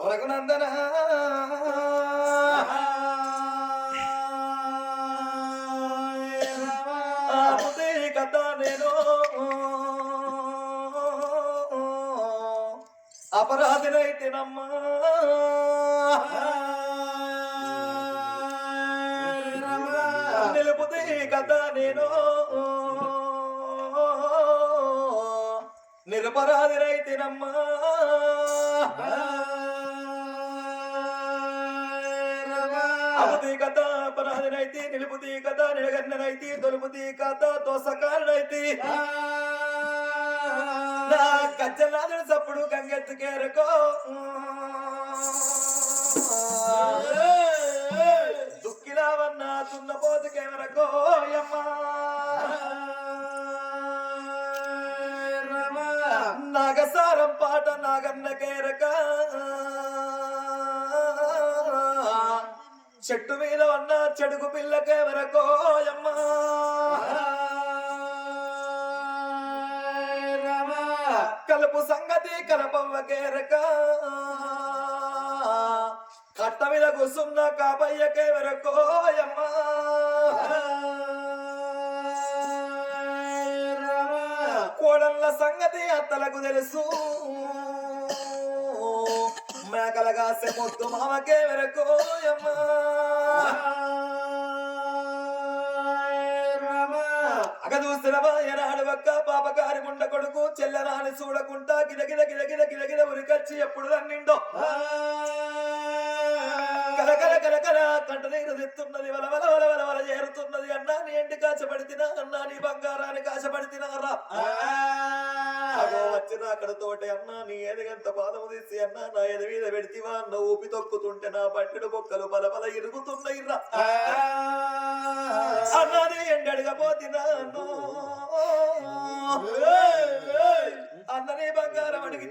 రఘునందన కథ నేను అపరాధినైతేనమ్మా నిలుపుతే కథ నేను నిరపరాధినైతేనమ్మా అపతి కథ అపరాధినైతే నిలుపుతి కథ నిలగన్ననైతే తొలుపుతి కథ తోసకారునైతే నా గజ్జలాదుడు సప్పుడు గంగెత్తుకేరకో దుఃఖిలావన్నా తున్నపోతుకేమరకో అమ్మా నాగసారం పాట నాగన్న కేరక చెట్టు మీద ఉన్న చెడుగు పిల్లకేమరకో అమ్మా కలుపు సంగతి కలపవ్వకేరక కట్ట మీద కూసున్న కాబయ్యకే వెరకోయమ్మా కోడళ్ళ సంగతి అత్తలకు తెలుసు మేకలగాసే మొద్దు మామకే వెరకోయమ్మా అగదూసినవాయనాడు ఒక్క పాపగారి ముండ కొడుకు చెల్లరాని చూడకుండా గిలగిల గిలగిల గిలగిల ఉరికచ్చి ఎప్పుడు రన్నిండో కలకల కలకల కంట నీరు తెస్తున్నది వల వల వల వల వల చేరుతున్నది అన్నా నీ ఎండి కాచబడితినా అన్నా నీ బంగారాన్ని కాచబడితినారా అగో వచ్చిన అక్కడ తోటే అన్నా నీ ఎదగంత పాదము తీసి అన్నా నా ఎద మీద పెడితివా అన్న ఊపి తొక్కుతుంటే నా పట్టెడు బొక్కలు బల బల ఇరుగుతున్నాయిరా అన్నా నీ ఎండి అడగపోతినాను అన్ననే బంగారం అడిగి